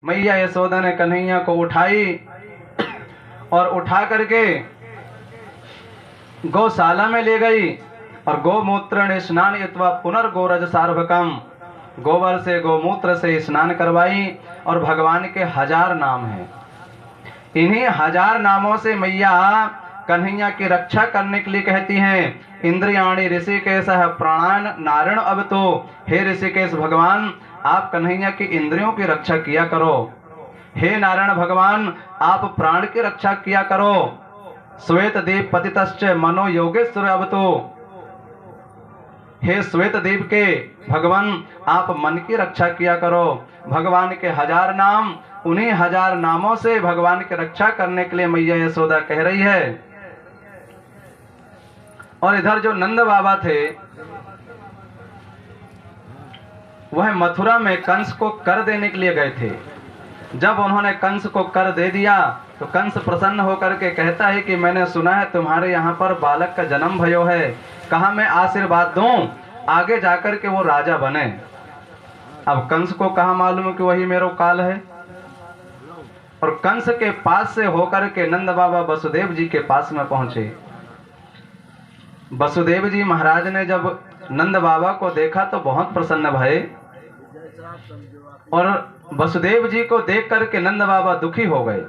मैया यशोदा ने कन्हैया को उठाई और उठा करके गौशाला में ले गई और गोमूत्र स्नान अथवा पुनर्गोरज सार्वकम, गोबर से गोमूत्र से स्नान करवाई। और भगवान के 1000 नाम हैं। इन्हीं 1000 नामों से मैया कन्हैया की रक्षा करने के लिए कहती हैं, इंद्रियाणी ऋषिकेश प्राणान नारायण अब तो, हे ऋषिकेश भगवान आप कन्हैया की इंद्रियों की रक्षा किया करो। हे नारायण भगवान आप प्राण की रक्षा किया करो। श्वेत दीप पतितश्च मनो योगेश्वर अब तो, हे श्वेत दीप के भगवान आप मन की रक्षा किया करो। भगवान के 1000 नाम, उन्हीं 1000 नामों से भगवान की रक्षा करने के लिए मैया यशोदा कह रही है। और इधर जो नंद बाबा थे वह मथुरा में कंस को कर देने के लिए गए थे। जब उन्होंने कंस को कर दे दिया तो कंस प्रसन्न होकर के कहता है कि मैंने सुना है तुम्हारे यहाँ पर बालक का जन्म भयो है, कहा मैं आशीर्वाद दूं आगे जाकर के वो राजा बने। अब कंस को कहा मालूम कि वही मेरो काल है। और कंस के पास से होकर के नंद बाबा वसुदेव जी के पास में पहुंचे। वसुदेव जी महाराज ने जब नंद बाबा को देखा तो बहुत प्रसन्न भये और वसुदेव जी को देख करके नंद बाबा दुखी हो गए।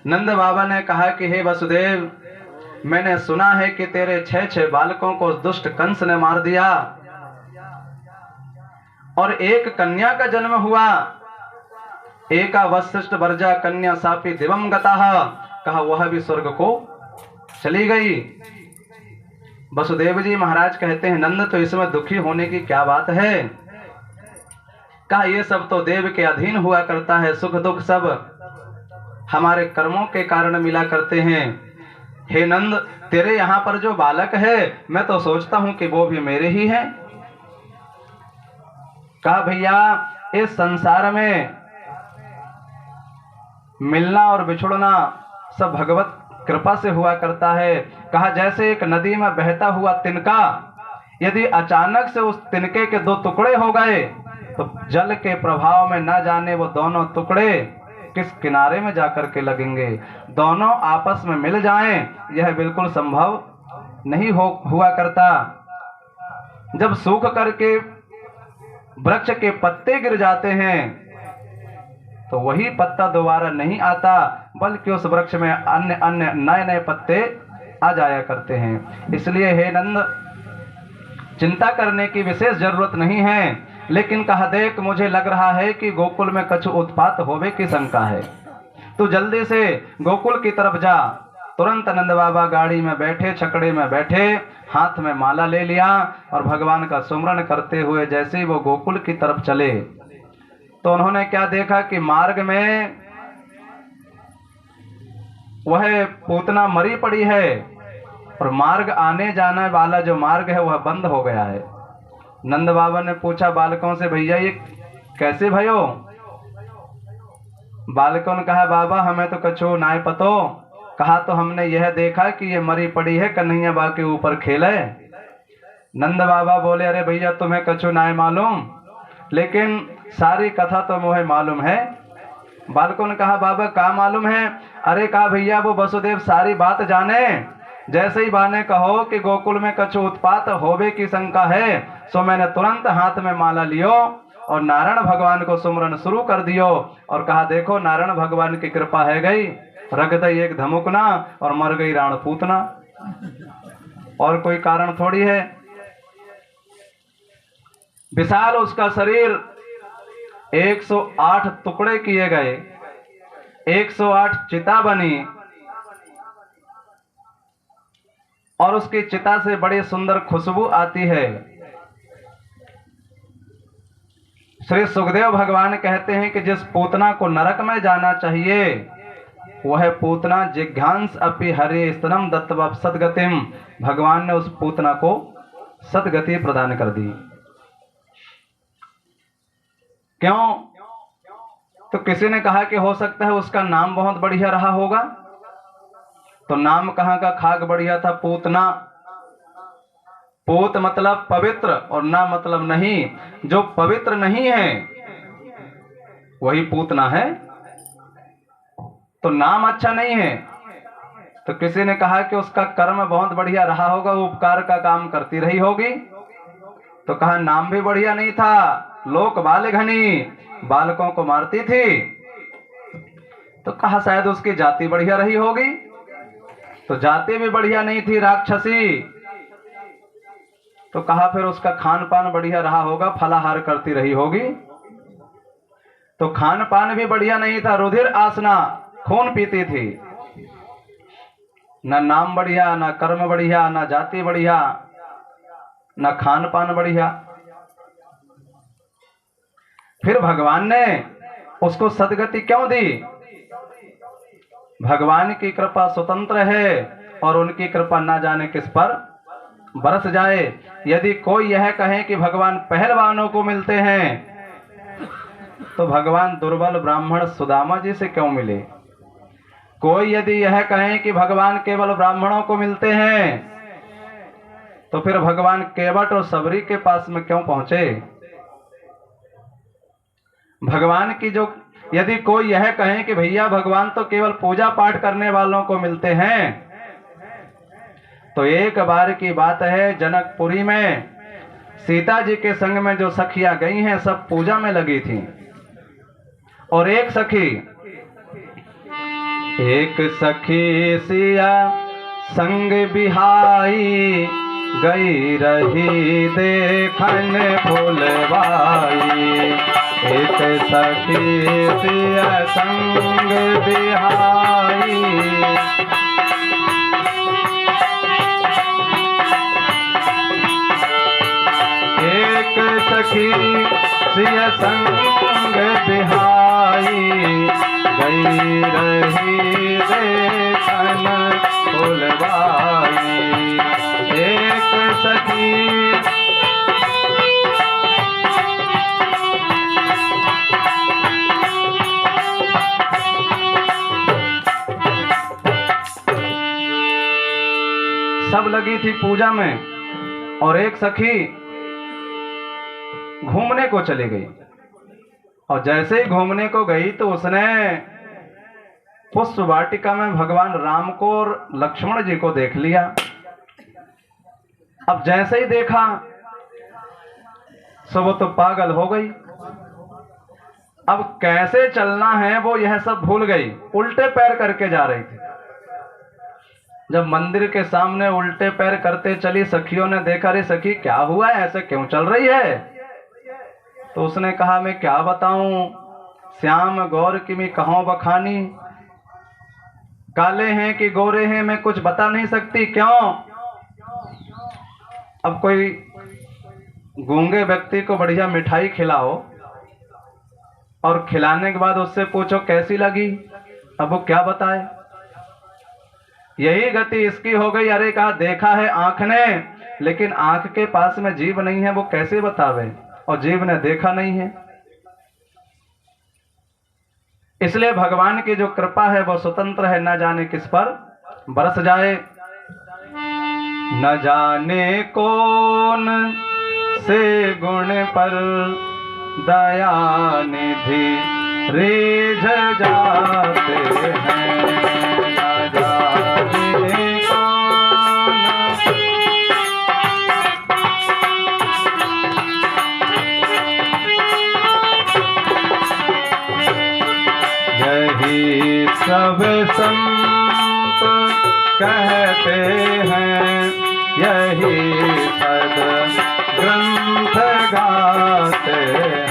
नंद बाबा ने कहा कि हे वसुदेव, मैंने सुना है कि तेरे 6 बालकों को दुष्ट कंस ने मार दिया और एक कन्या का जन्म हुआ। एका वशिष्ठ वर्जा कन्या सापी दिवम गताः, कहा वह भी स्वर्ग को चली गई। वसुदेव जी महाराज कहते हैं नंद तो इसमें दुखी होने की क्या बात है। कहा ये सब तो देव के अधीन हुआ करता है, सुख दुख सब हमारे कर्मों के कारण मिला करते हैं। हे नंद तेरे यहाँ पर जो बालक है मैं तो सोचता हूं कि वो भी मेरे ही हैं। कहा भैया इस संसार में मिलना और बिछुड़ना सब भगवत कृपा से हुआ करता है। कहा जैसे एक नदी में बहता हुआ तिनका, यदि अचानक से उस तिनके के 2 टुकड़े हो गए तो जल के प्रभाव में न जाने वो दोनों टुकड़े किस किनारे में जाकर के लगेंगे। दोनों आपस में मिल जाएं यह बिल्कुल संभव नहीं हुआ करता। जब सूख करके वृक्ष के पत्ते गिर जाते हैं तो वही पत्ता दोबारा नहीं आता, बल्कि उस वृक्ष में अन्य अन्य नए नए पत्ते आ जाया करते हैं। इसलिए हे नंद चिंता करने की विशेष जरूरत नहीं है। लेकिन कहा देख मुझे लग रहा है कि गोकुल में कछु उत्पात होवे की शंका है, तू जल्दी से गोकुल की तरफ जा। तुरंत नंद बाबा गाड़ी में बैठे, छकड़े में बैठे, हाथ में माला ले लिया और भगवान का सुमरन करते हुए जैसे ही वो गोकुल की तरफ चले तो उन्होंने क्या देखा कि मार्ग में वह पूतना मरी पड़ी है और मार्ग आने जाने वाला जो मार्ग है वह बंद हो गया है। नंद बाबा ने पूछा बालकों से भैया ये कैसे भयो। बालकों ने कहा बाबा हमें तो कछु नाय पतो। कहा तो हमने यह देखा कि ये मरी पड़ी है कन्हैया बा के ऊपर खेले। नंद बाबा बोले अरे भैया तुम्हें कछु नाय मालूम, लेकिन सारी कथा तो मुझे मालूम है। बालकों ने कहा बाबा क्या मालूम है। अरे कहा भैया वो वसुदेव सारी बात जाने, जैसे ही बाने कहो कि गोकुल में कछु उत्पात होवे की शंका है सो मैंने तुरंत हाथ में माला लियो और नारायण भगवान को सुमरन शुरू कर दियो और कहा देखो नारायण भगवान की कृपा है गई, रख दई एक धमुकना और मर गई राण पूतना। और कोई कारण थोड़ी है। विशाल उसका शरीर 108 टुकड़े किए गए, 108 चिता बनी और उसकी चिता से बड़ी सुंदर खुशबू आती है। श्री सुखदेव भगवान कहते हैं कि जिस पूतना को नरक में जाना चाहिए वह पूतना जिघ्यांस अपि हरे स्तनम दत्तवा सदगतिम, भगवान ने उस पूतना को सदगति प्रदान कर दी। क्यों? तो किसी ने कहा कि हो सकता है उसका नाम बहुत बढ़िया रहा होगा। तो नाम कहाँ का खाक बढ़िया था, पूतना। पूत मतलब पवित्र और ना मतलब नहीं। जो पवित्र नहीं है वही पूतना है, तो नाम अच्छा नहीं है। तो किसी ने कहा कि उसका कर्म बहुत बढ़िया रहा होगा, उपकार का काम करती रही होगी। तो कहा नाम भी बढ़िया नहीं था, लोक बाल घनी, बालकों को मारती थी। तो कहा शायद उसकी जाति बढ़िया रही होगी। तो जाति भी बढ़िया नहीं थी, राक्षसी। तो कहा फिर उसका खान पान बढ़िया रहा होगा, फलाहार करती रही होगी। तो खान पान भी बढ़िया नहीं था, रुधिर आसना, खून पीती थी। न नाम बढ़िया, न कर्म बढ़िया, न जाति बढ़िया, न खान पान बढ़िया। फिर भगवान ने उसको सदगति क्यों दी? भगवान की कृपा स्वतंत्र है और उनकी कृपा ना जाने किस पर बरस जाए। यदि कोई यह कहे कि भगवान पहलवानों को मिलते हैं, तो भगवान दुर्बल ब्राह्मण सुदामा जी से क्यों मिले? कोई यदि यह कहे कि भगवान केवल ब्राह्मणों को मिलते हैं, तो फिर भगवान केवट और सबरी के पास में क्यों पहुंचे? भगवान की जो, यदि कोई यह कहे कि भैया भगवान तो केवल पूजा पाठ करने वालों को मिलते हैं, तो एक बार की बात है, जनकपुरी में सीता जी के संग में जो सखियां गई हैं, सब पूजा में लगी थी। और एक सखी सिया संग बिहाई, गई रही देखन फुलवाई। एक सखी सिया संग बिहाई, एक सखी सिया संग बिहाई, गई रही देखन फुलवाई। एक सखी सब लगी थी पूजा में, और एक सखी घूमने को चली गई। और जैसे ही घूमने को गई तो उसने पुष्प वाटिका में भगवान राम को और लक्ष्मण जी को देख लिया। अब जैसे ही देखा सो वो तो पागल हो गई। अब कैसे चलना है वो यह सब भूल गई, उल्टे पैर करके जा रही थी। जब मंदिर के सामने उल्टे पैर करते चली, सखियों ने देखा, रे सखी क्या हुआ है, ऐसे क्यों चल रही है? तो उसने कहा मैं क्या बताऊं, श्याम गौर की मैं कहों बखानी, काले हैं कि गोरे हैं मैं कुछ बता नहीं सकती। क्यों? अब कोई गूंगे व्यक्ति को बढ़िया मिठाई खिलाओ और खिलाने के बाद उससे पूछो कैसी लगी, अब वो क्या बताए? यही गति इसकी हो गई। अरे कहा देखा है आंख ने, लेकिन आंख के पास में जीभ नहीं है, वो कैसे बतावे? और जीभ ने देखा नहीं है। इसलिए भगवान की जो कृपा है वो स्वतंत्र है, न जाने किस पर बरस जाए। न जाने कौन से गुण पर दया निधि रीझ जाते हैं, न जाने कौन यही सब संत कहते हैं, यही सद ग्रंथ गाते हैं।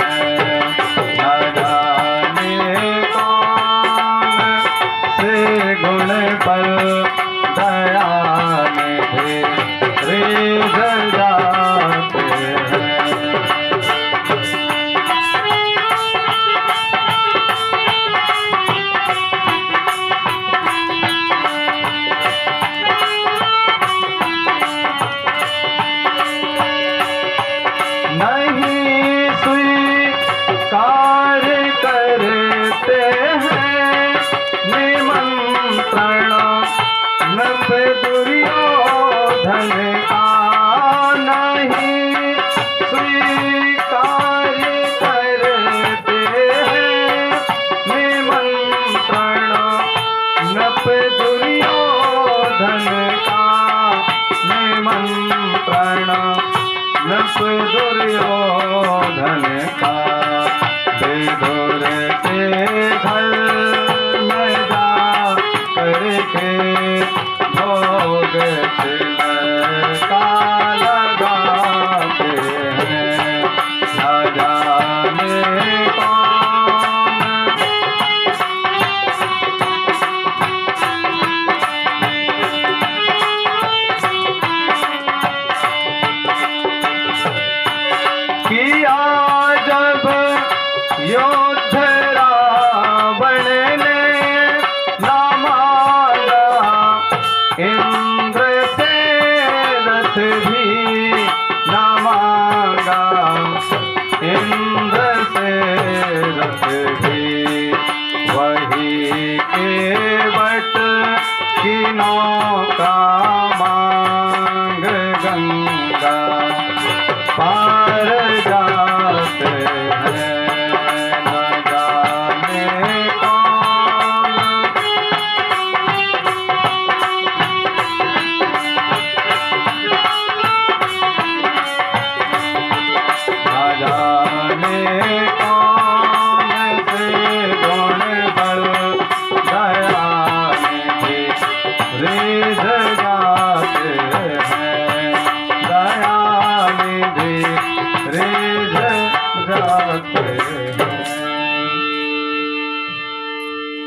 न जाने कौन से गुण पर दया निधि रीझ जाते हैं। दुर्योधन का नहीं स्वीकार करते हैं,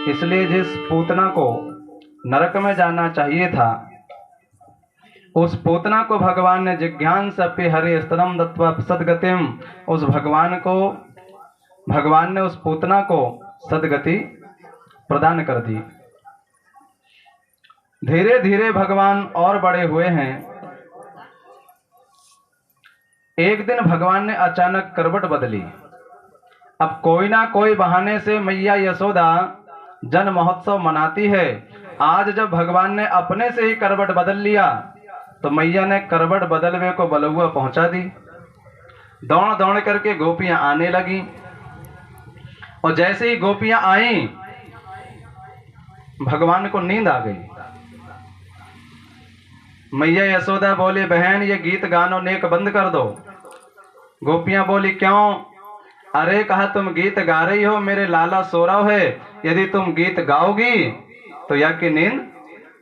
इसलिए जिस पूतना को नरक में जाना चाहिए था, उस पूतना को भगवान ने जिज्ञांसपि हरि स्तनम दत्वा सद्गतिम, उस भगवान ने उस पूतना को सद्गति प्रदान कर दी। धीरे धीरे भगवान और बड़े हुए हैं। एक दिन भगवान ने अचानक करवट बदली। अब कोई ना कोई बहाने से मैया यशोदा जन्म महोत्सव मनाती है। आज जब भगवान ने अपने से ही करवट बदल लिया तो मैया ने करवट बदलवे को बलुआ पहुंचा दी। दौड़ दौड़ करके गोपियां आने लगी और जैसे ही गोपियां आईं, भगवान को नींद आ गई। मैया यशोदा बोली, बहन ये गीत गानो नेक बंद कर दो। गोपियां बोली, क्यों? अरे कहा, तुम गीत गा रही हो, मेरे लाला सो रहा है, यदि तुम गीत गाओगी तो या की नींद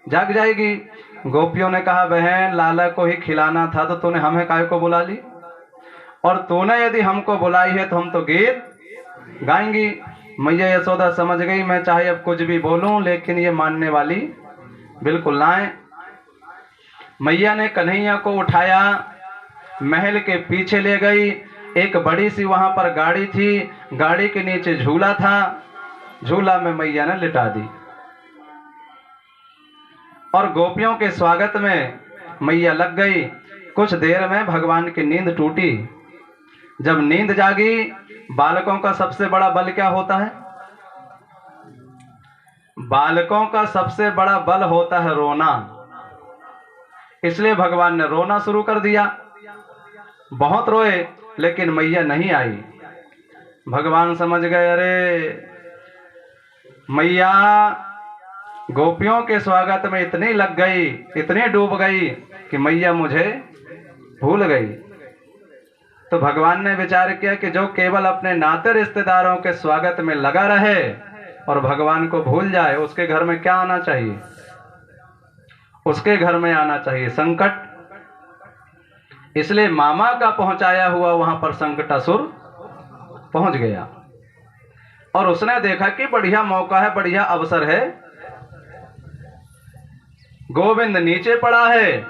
जाग जाएगी। गोपियों ने कहा, बहन लाला को ही खिलाना था तो तूने हमें काहे को बुला ली, और तूने यदि हमको बुलाई है तो हम तो गीत गाएंगी। मैया यशोदा समझ गई, मैं चाहे अब कुछ भी बोलूं लेकिन ये मानने वाली बिल्कुल ना है। मैया ने कन्हैया को उठाया, महल के पीछे ले गई। एक बड़ी सी वहां पर गाड़ी थी, गाड़ी के नीचे झूला था, झूला में मैया ने लिटा दी और गोपियों के स्वागत में मैया लग गई। कुछ देर में भगवान की नींद टूटी। जब नींद जागी, बालकों का सबसे बड़ा बल क्या होता है? बालकों का सबसे बड़ा बल होता है रोना। इसलिए भगवान ने रोना शुरू कर दिया। बहुत रोए लेकिन मैया नहीं आई। भगवान समझ गए, अरे मैया गोपियों के स्वागत में इतनी लग गई, इतनी डूब गई कि मैया मुझे भूल गई। तो भगवान ने विचार किया कि जो केवल अपने नाते रिश्तेदारों के स्वागत में लगा रहे और भगवान को भूल जाए, उसके घर में क्या आना चाहिए? उसके घर में आना चाहिए संकट। इसलिए मामा का पहुंचाया हुआ वहां पर संकटासुर पहुंच गया और उसने देखा कि बढ़िया मौका है, बढ़िया अवसर है। गोविंद नीचे पड़ा है,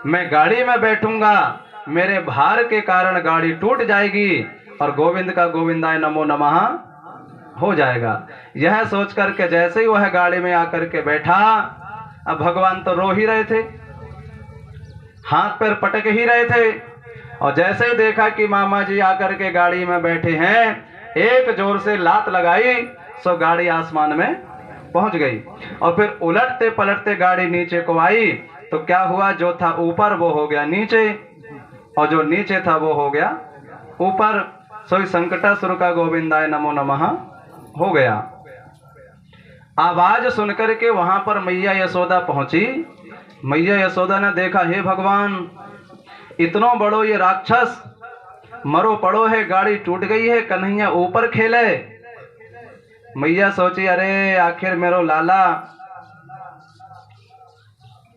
मैं गाड़ी में बैठूंगा, मेरे भार के कारण गाड़ी टूट जाएगी और गोविंद का गोविंदाय नमो नमः हो जाएगा। यह सोच करके जैसे ही वह गाड़ी में आकर के बैठा, अब भगवान तो रो ही रहे थे, हाथ पैर पटक ही रहे थे, और जैसे ही देखा कि मामा जी आकर के गाड़ी में बैठे हैं, एक जोर से लात लगाई, सो गाड़ी आसमान में पहुंच गई। और फिर उलटते पलटते गाड़ी नीचे को आई तो क्या हुआ? जो था ऊपर वो हो गया नीचे, और जो नीचे था वो हो गया ऊपर। सो संकटासुर का गोविंदाय नमो नमः हो गया। आवाज सुनकर के वहां पर मैया यशोदा पहुंची। मैया यशोदा ने देखा, हे भगवान, इतनो बड़ो ये राक्षस मरो पड़ो है, गाड़ी टूट गई है, कन्हैया ऊपर खेले। मैया सोची, अरे आखिर मेरो लाला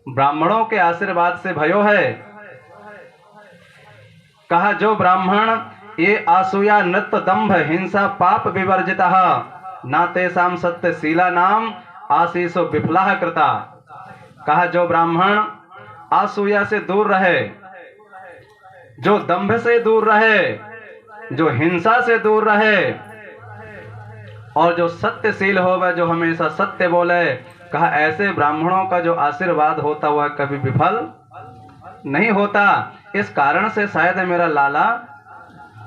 ब्राह्मणों के आशीर्वाद से भयो है। कहा, जो ब्राह्मण ये आसूया नृत्य दंभ हिंसा पाप विवर्जिता ना तेषाम सत्यशीला नाम आशीषो विफला कृता। कहा, जो ब्राह्मण आसूया से दूर रहे, जो दंभ से दूर रहे, जो हिंसा से दूर रहे, और जो सत्यशील होवे, जो हमेशा सत्य बोले, कहा ऐसे ब्राह्मणों का जो आशीर्वाद होता हुआ कभी विफल नहीं होता। इस कारण से शायद मेरा लाला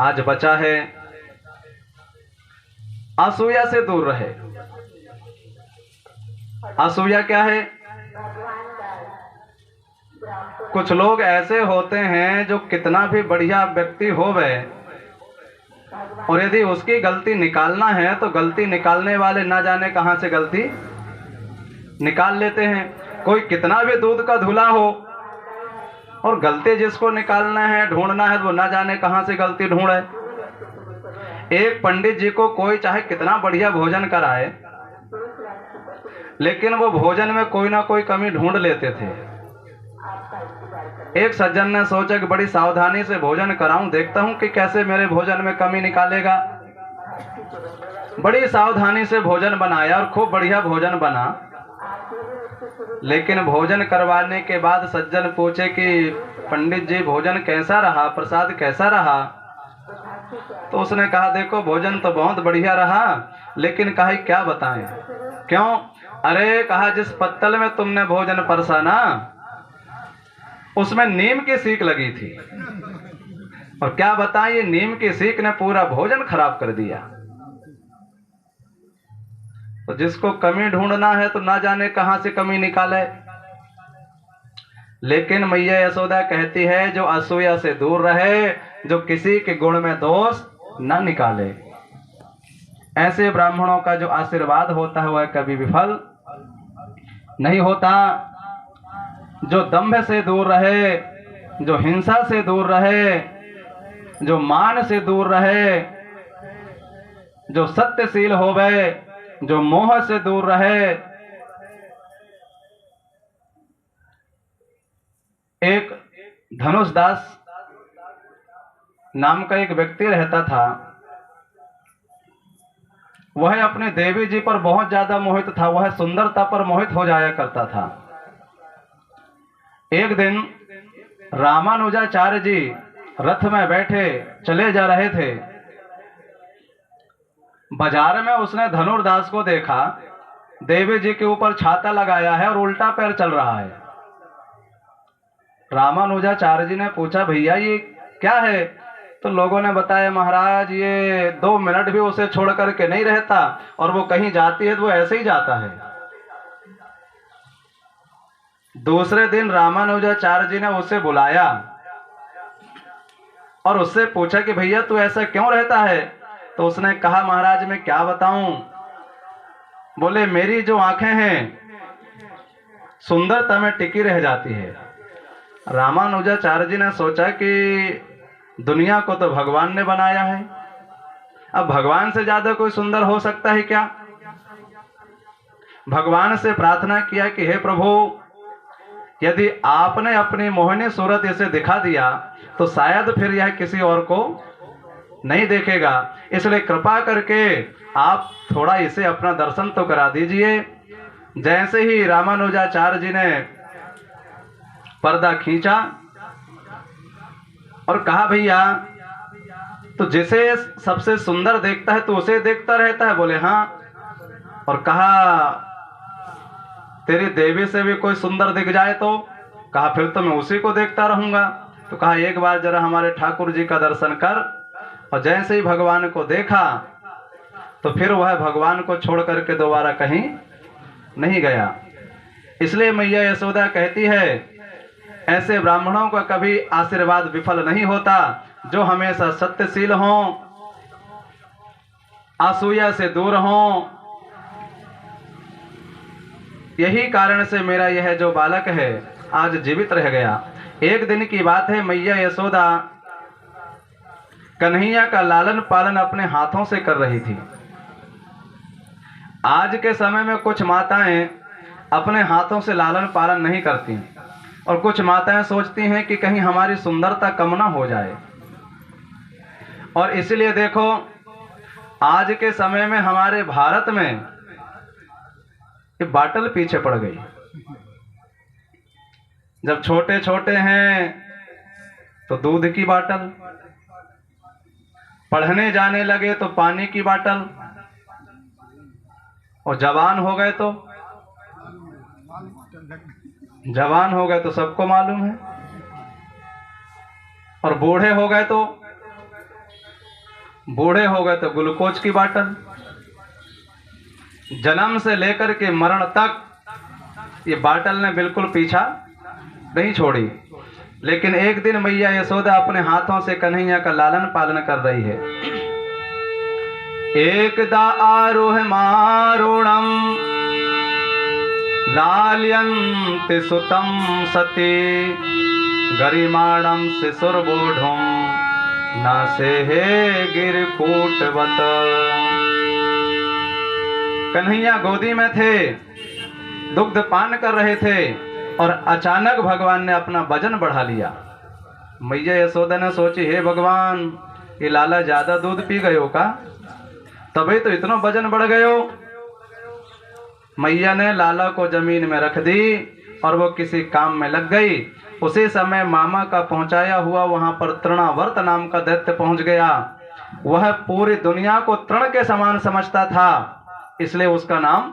आज बचा है। असूया से दूर रहे। असूया क्या है? कुछ लोग ऐसे होते हैं जो कितना भी बढ़िया व्यक्ति होवे, और यदि उसकी गलती निकालना है तो गलती निकालने वाले ना जाने कहां से गलती निकाल लेते हैं। कोई कितना भी दूध का धुला हो, और गलती जिसको निकालना है, ढूंढना है, वो ना जाने कहां से गलती ढूंढे। एक पंडित जी को कोई चाहे कितना बढ़िया भोजन कराए, लेकिन वो भोजन में कोई ना कोई कमी ढूंढ लेते थे। एक सज्जन ने सोचा कि बड़ी सावधानी से भोजन कराऊं, देखता हूं कि कैसे मेरे भोजन में कमी निकालेगा। बड़ी सावधानी से भोजन बनाया और खूब बढ़िया भोजन बना। लेकिन भोजन करवाने के बाद सज्जन पूछे कि पंडित जी भोजन कैसा रहा, प्रसाद कैसा रहा? तो उसने कहा देखो भोजन तो बहुत बढ़िया रहा, लेकिन कहा क्या बताएं। क्यों? अरे कहा जिस पत्तल में तुमने भोजन परसा ना, उसमें नीम की सीक लगी थी, और क्या बताएं ये नीम की सीक ने पूरा भोजन खराब कर दिया। तो जिसको कमी ढूंढना है तो ना जाने कहां से कमी निकाले। लेकिन मैया यशोदा कहती है जो असूया से दूर रहे, जो किसी के गुण में दोष ना निकाले, ऐसे ब्राह्मणों का जो आशीर्वाद होता है वह कभी विफल नहीं होता। जो दंभ से दूर रहे, जो हिंसा से दूर रहे, जो मान से दूर रहे, जो सत्यशील होवे, जो मोह से दूर रहे। एक धनुषदास नाम का एक व्यक्ति रहता था। वह अपने देवी जी पर बहुत ज्यादा मोहित था, वह सुंदरता पर मोहित हो जाया करता था। एक दिन रामानुजाचार्य जी रथ में बैठे चले जा रहे थे। बाजार में उसने धनुर्दास को देखा, देवी जी के ऊपर छाता लगाया है और उल्टा पैर चल रहा है। रामानुजाचार्य जी ने पूछा भैया ये क्या है? तो लोगों ने बताया महाराज ये 2 मिनट भी उसे छोड़ करके नहीं रहता, और वो कहीं जाती है तो वो ऐसे ही जाता है। दूसरे दिन रामानुजाचार्य जी ने उसे बुलाया और उससे पूछा कि भैया तू ऐसा क्यों रहता है? तो उसने कहा महाराज मैं क्या बताऊं, बोले मेरी जो आंखें हैं सुंदरता में टिकी रह जाती है। रामानुजाचार्य जी ने सोचा कि दुनिया को तो भगवान ने बनाया है, अब भगवान से ज्यादा कोई सुंदर हो सकता है क्या? भगवान से प्रार्थना किया कि हे प्रभु यदि आपने अपनी मोहिनी सूरत इसे दिखा दिया तो शायद फिर यह किसी और को नहीं देखेगा, इसलिए कृपा करके आप थोड़ा इसे अपना दर्शन तो करा दीजिए। जैसे ही रामानुजाचार्य जी ने पर्दा खींचा और कहा भैया तो जिसे सबसे सुंदर देखता है तो उसे देखता रहता है? बोले हाँ। और कहा तेरी देवी से भी कोई सुंदर दिख जाए तो? कहा फिर तो मैं उसी को देखता रहूंगा। तो कहा एक बार जरा हमारे ठाकुर जी का दर्शन कर। और जैसे ही भगवान को देखा तो फिर वह भगवान को छोड़ करके दोबारा कहीं नहीं गया। इसलिए मैया यशोदा कहती है ऐसे ब्राह्मणों का कभी आशीर्वाद विफल नहीं होता, जो हमेशा सत्यशील हों, असूया से दूर हों। यही कारण से मेरा यह जो बालक है आज जीवित रह गया। एक दिन की बात है, मैया यशोदा कन्हैया का लालन पालन अपने हाथों से कर रही थी। आज के समय में कुछ माताएं अपने हाथों से लालन पालन नहीं करती, और कुछ माताएं सोचती हैं कि कहीं हमारी सुंदरता कम ना हो जाए। और इसलिए देखो आज के समय में हमारे भारत में ये बाटल पीछे पड़ गई। जब छोटे छोटे हैं तो दूध की बाटल, पढ़ने जाने लगे तो पानी की बाटल, और जवान हो गए तो सबको मालूम है, और बूढ़े हो गए तो ग्लूकोज की बाटल। जन्म से लेकर के मरण तक ये बाटल ने बिल्कुल पीछा नहीं छोड़ी। लेकिन एक दिन मैया यशोदा अपने हाथों से कन्हैया का लालन पालन कर रही है। एकदा आरोह मारुणम लाल्यन्ति सुतम सती गरिमाणम शिशुर्बोढुम नासे हे गिरकूटवत। कन्हैया गोदी में थे, दुग्ध पान कर रहे थे, और अचानक भगवान ने अपना वजन बढ़ा लिया। मैया यशोदा ने सोची हे भगवान ये लाला ज्यादा दूध पी गए हो का? तभी तो इतना वजन बढ़ गयो। मैया ने लाला को जमीन में रख दी और वो किसी काम में लग गई। उसी समय मामा का पहुंचाया हुआ वहां पर तृणावर्त नाम का दैत्य पहुंच गया। वह पूरी दुनिया को तृण के समान समझता था, इसलिए उसका नाम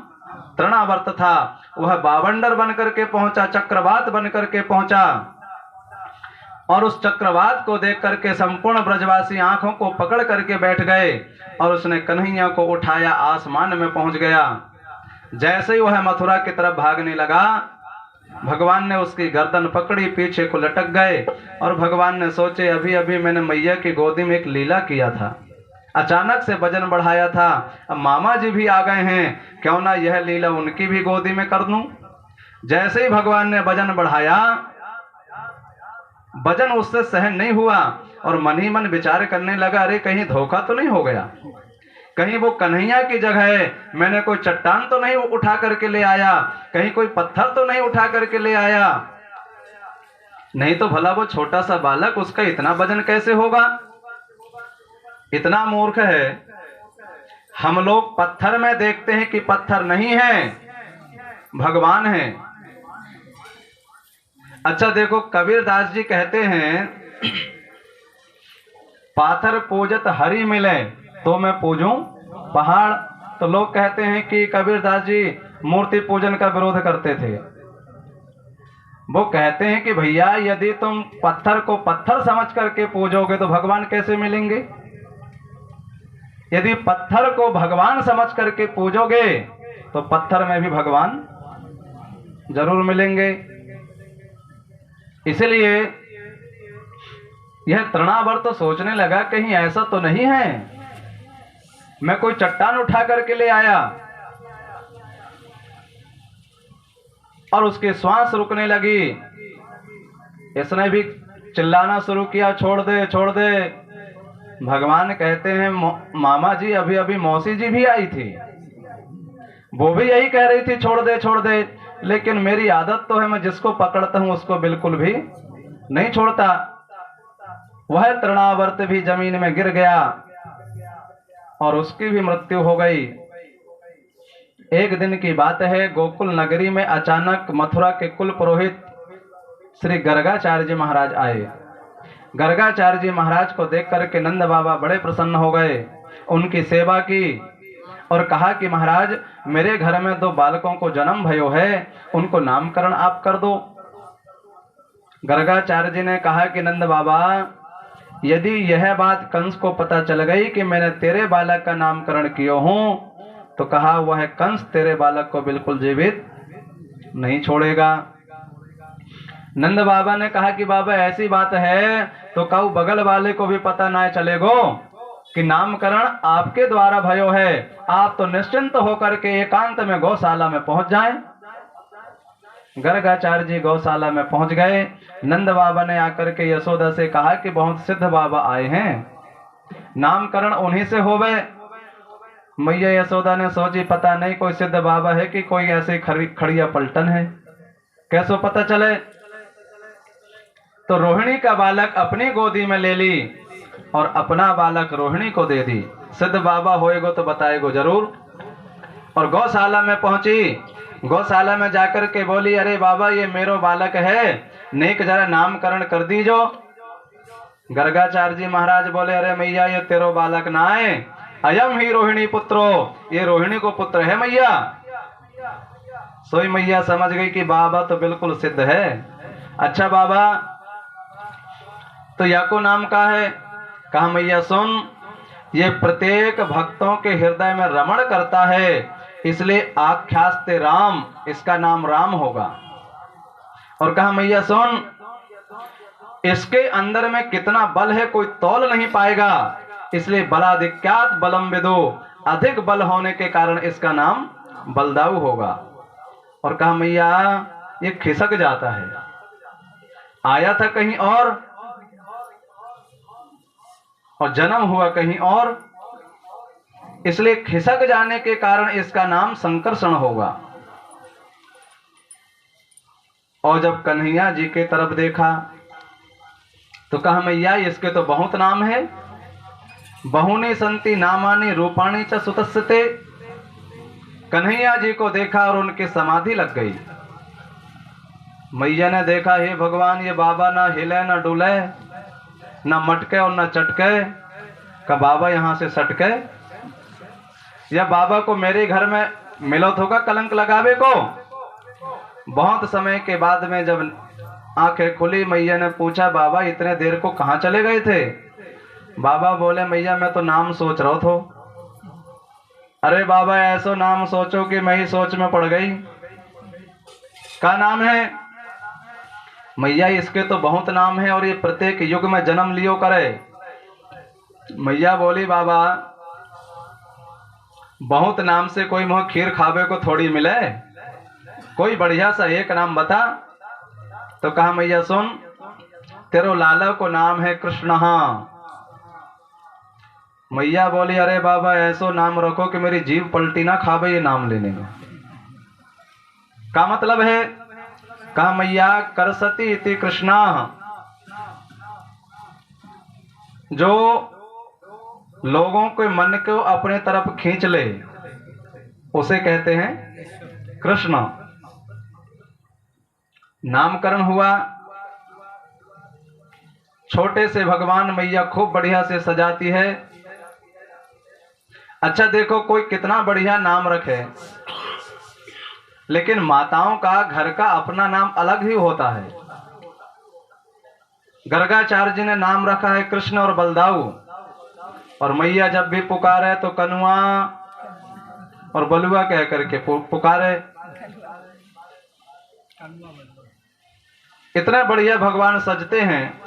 तृणावर्त था। वह बावंडर बनकर के पहुंचा, चक्रवात बनकर के पहुंचा, और उस चक्रवात को देख करके संपूर्ण ब्रजवासी आंखों को पकड़ करके बैठ गए और उसने कन्हैया को उठाया, आसमान में पहुंच गया। जैसे ही वह मथुरा की तरफ भागने लगा, भगवान ने उसकी गर्दन पकड़ी, पीछे को लटक गए और भगवान ने सोचे अभी अभी मैंने मैया की गोदी में एक लीला किया था, अचानक से वजन बढ़ाया था, अब मामा जी भी आ गए हैं, क्यों ना यह लीला उनकी भी गोदी में कर दूं। जैसे ही भगवान ने वजन बढ़ाया, वजन उससे सहन नहीं हुआ और मन ही मन विचार करने लगा, अरे कहीं धोखा तो नहीं हो गया, कहीं वो कन्हैया की जगह है मैंने कोई चट्टान तो नहीं उठा करके ले आया, कहीं कोई पत्थर तो नहीं उठा करके ले आया, नहीं तो भला वो छोटा सा बालक, उसका इतना वजन कैसे होगा। इतना मूर्ख है। हम लोग पत्थर में देखते हैं कि पत्थर नहीं है, भगवान है। अच्छा देखो, कबीरदास जी कहते हैं पाथर पूजत हरि मिले तो मैं पूजूं पहाड़। तो लोग कहते हैं कि कबीरदास जी मूर्ति पूजन का विरोध करते थे। वो कहते हैं कि भैया यदि तुम पत्थर को पत्थर समझ करके पूजोगे तो भगवान कैसे मिलेंगे। यदि पत्थर को भगवान समझ करके पूजोगे तो पत्थर में भी भगवान जरूर मिलेंगे। इसलिए यह तृणावर्त तो सोचने लगा कहीं ऐसा तो नहीं है मैं कोई चट्टान उठा करके ले आया, और उसकी श्वास रुकने लगी। इसने भी चिल्लाना शुरू किया, छोड़ दे छोड़ दे। भगवान कहते हैं मामा जी अभी अभी मौसी जी भी आई थी, वो भी यही कह रही थी छोड़ दे, लेकिन मेरी आदत तो है मैं जिसको पकड़ता हूं उसको बिल्कुल भी नहीं छोड़ता। वह तृणावर्त भी जमीन में गिर गया और उसकी भी मृत्यु हो गई। एक दिन की बात है, गोकुल नगरी में अचानक मथुरा के कुल पुरोहित श्री गर्गाचार्य जी महाराज आए। गर्गाचार्य जी महाराज को देख करके नंद बाबा बड़े प्रसन्न हो गए, उनकी सेवा की और कहा कि महाराज मेरे घर में 2 बालकों को जन्म भयो है, उनको नामकरण आप कर दो। गर्गाचार्य जी ने कहा कि नंद बाबा यदि यह बात कंस को पता चल गई कि मैंने तेरे बालक का नामकरण किया हूं, तो कहा वह कंस तेरे बालक को बिल्कुल जीवित नहीं छोड़ेगा। नंद बाबा ने कहा कि बाबा ऐसी बात है तो कहू बगल वाले को भी पता ना चलेगो कि नामकरण आपके द्वारा भयो है, आप तो निश्चिंत होकर के एकांत में गौशाला में पहुंच जाएं। गर्गाचार्य जी गौशाला में पहुंच गए। नंद बाबा ने आकर के यशोदा से कहा कि बहुत सिद्ध बाबा आए हैं, नामकरण उन्हीं से होवे। मैया यशोदा ने सोची पता नहीं कोई सिद्ध बाबा है कि कोई ऐसे खड़िया पलटन है, कैसो पता चले। तो रोहिणी का बालक अपनी गोदी में ले ली और अपना बालक रोहिणी को दे दी। सिद्ध बाबा होएगो तो बताएगो जरूर। और गौशाला में पहुंची, गौशाला में जाकर के बोली अरे बाबा ये मेरो बालक है, नेक जरा नामकरण कर दीजो। गर्गाचार्य जी महाराज बोले अरे मैया ये तेरो बालक ना है, अयम ही रोहिणी पुत्रो, ये रोहिणी को पुत्र है मैया। सोई मैया समझ गई कि बाबा तो बिल्कुल सिद्ध है। अच्छा बाबा तो याको नाम का है? कहा मैया सुन, ये प्रत्येक भक्तों के हृदय में रमण करता है, इसलिए आख्यास्ते राम, इसका नाम राम होगा। और कहा मैया सुन, इसके अंदर में कितना बल है कोई तौल नहीं पाएगा, इसलिए बलाधिक्यात बलम विदो, अधिक बल होने के कारण इसका नाम बलदाऊ होगा। और कहा मैया ये खिसक जाता है, आया था कहीं और जन्म हुआ कहीं और, इसलिए खिसक जाने के कारण इसका नाम संकर्षण होगा। और जब कन्हैया जी के तरफ देखा तो कहा मैया इसके तो बहुत नाम है, बहुनी संति नामानी रूपाणी च सुतस्ते। कन्हैया जी को देखा और उनकी समाधि लग गई। मैया ने देखा, हे भगवान, ये बाबा ना हिले ना डुले, ना मटके और ना चटके। का बाबा यहाँ से सटके? या बाबा को मेरे घर में मिलो होगा कलंक लगावे को? बहुत समय के बाद में जब आंखें खुली, मैया ने पूछा, बाबा इतने देर को कहाँ चले गए थे? बाबा बोले, मैया मैं तो नाम सोच रहा था। अरे बाबा, ऐसा नाम सोचो कि मैं ही सोच में पड़ गई। क्या नाम है? मैया इसके तो बहुत नाम है और ये प्रत्येक युग में जन्म लियो करे। मैया बोली, बाबा बहुत नाम से कोई मोह खीर खावे को थोड़ी मिले, कोई बढ़िया सा एक नाम बता। तो कहा, मैया सुन, तेरो लाला को नाम है कृष्ण। मैया बोली, अरे बाबा ऐसो नाम रखो कि मेरी जीभ पलटी ना खावे ये नाम लेने में। का मतलब है? कहा, मैया करसती इति कृष्णा, जो लोगों के मन को अपने तरफ खींच ले उसे कहते हैं कृष्ण। नामकरण हुआ। छोटे से भगवान मैया खूब बढ़िया से सजाती है। अच्छा देखो, कोई कितना बढ़िया नाम रखे, लेकिन माताओं का घर का अपना नाम अलग ही होता है। गर्गाचार्य जी ने नाम रखा है कृष्ण और बलदाऊ, और मैया जब भी पुकारे तो कनुआ और बलुआ कह करके पुकारे। इतने बढ़िया भगवान सजते हैं।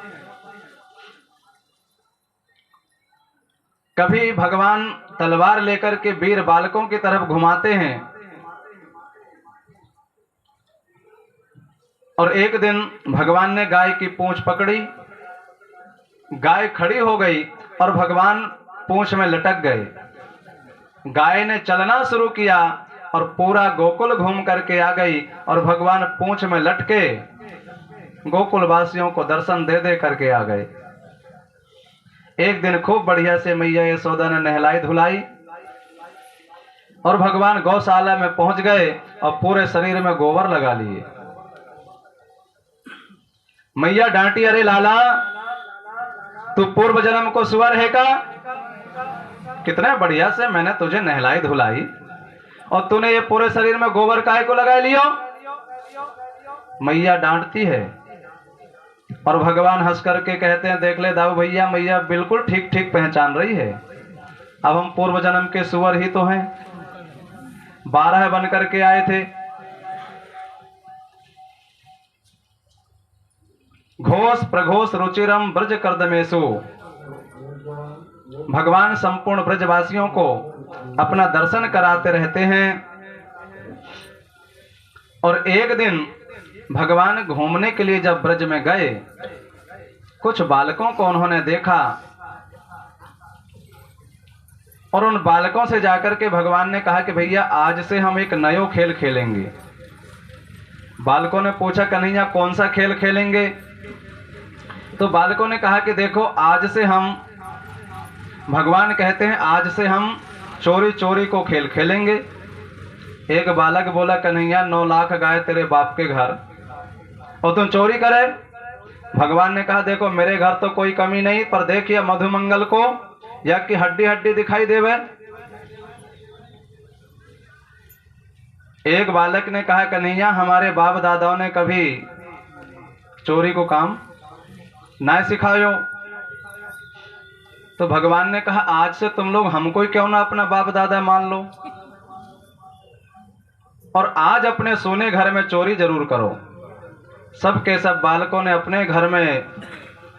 कभी भगवान तलवार लेकर के वीर बालकों की तरफ घुमाते हैं। और एक दिन भगवान ने गाय की पूंछ पकड़ी, गाय खड़ी हो गई और भगवान पूंछ में लटक गए। गाय ने चलना शुरू किया और पूरा गोकुल घूम करके आ गई और भगवान पूंछ में लटके गोकुल वासियों को दर्शन दे दे करके आ गए। एक दिन खूब बढ़िया से मैया यशोदा ने नहलाई धुलाई और भगवान गौशाला में पहुंच गए और पूरे शरीर में गोबर लगा लिए। मैया डांटी, अरे लाला, तू पूर्व जन्म को सुअर है का? कितने बढ़िया से मैंने तुझे नहलाई धुलाई और तूने ये पूरे शरीर में गोबर काहे को लगा लियो? मैया डांटती है और भगवान हंस करके कहते हैं, देख ले दाऊ भैया, मैया बिल्कुल ठीक ठीक पहचान रही है। अब हम पूर्व जन्म के सुअर ही तो हैं, 12 बन करके आए थे। घोष प्रघोष रुचिरम ब्रज कर्दमेशु। भगवान संपूर्ण ब्रजवासियों को अपना दर्शन कराते रहते हैं। और एक दिन भगवान घूमने के लिए जब ब्रज में गए, कुछ बालकों को उन्होंने देखा और उन बालकों से जाकर के भगवान ने कहा कि भैया आज से हम एक नया खेल खेलेंगे। बालकों ने पूछा, कन्हैया कौन सा खेल खेलेंगे? तो बालकों ने कहा कि देखो, आज से हम, भगवान कहते हैं आज से हम चोरी चोरी को खेल खेलेंगे। एक बालक बोला, कन्हैया 9 लाख गाय तेरे बाप के घर और तुम चोरी करे? भगवान ने कहा, देखो मेरे घर तो कोई कमी नहीं, पर देखिए मधुमंगल को या कि हड्डी हड्डी दिखाई देवे। एक बालक ने कहा, कन्हैया हमारे बाप दादाओं ने कभी चोरी को काम ना सिखायो। तो भगवान ने कहा, आज से तुम लोग हमको क्यों ना अपना बाप दादा मान लो और आज अपने सोने घर में चोरी जरूर करो। सब के सब बालकों ने अपने घर में,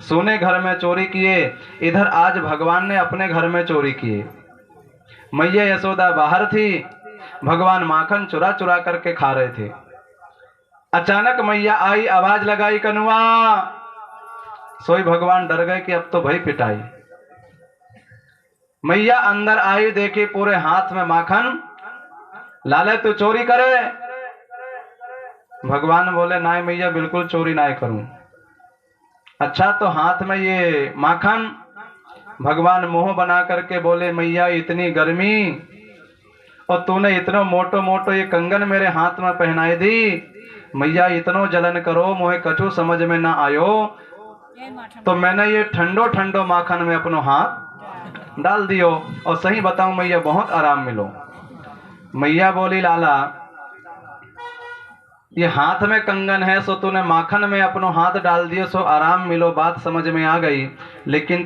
सोने घर में चोरी किए। इधर आज भगवान ने अपने घर में चोरी किए। मैया यशोदा बाहर थी, भगवान माखन चुरा चुरा करके खा रहे थे। अचानक मैया आई, आवाज लगाई, कनुआ। सोई भगवान डर गए कि अब तो भाई पिटाई। मैया अंदर आई, देखी पूरे हाथ में माखन। लाले तू चोरी करे? भगवान बोले, ना मैया बिल्कुल चोरी ना करूं। अच्छा तो हाथ में ये माखन, भगवान मोह बना करके बोले मैया इतनी गर्मी और तूने इतनो मोटो मोटो ये कंगन मेरे हाथ में पहनाई दी, मैया इतनो जलन करो मोहे कछु समझ में ना आयो, तो मैंने ये ठंडो ठंडो माखन में अपनो हाथ डाल दियो और सही बताऊं मैया बहुत आराम मिलो। मैया बोली लाला ये हाथ में कंगन है सो तूने माखन में अपनो हाथ डाल दियो सो आराम मिलो, बात समझ में आ गई, लेकिन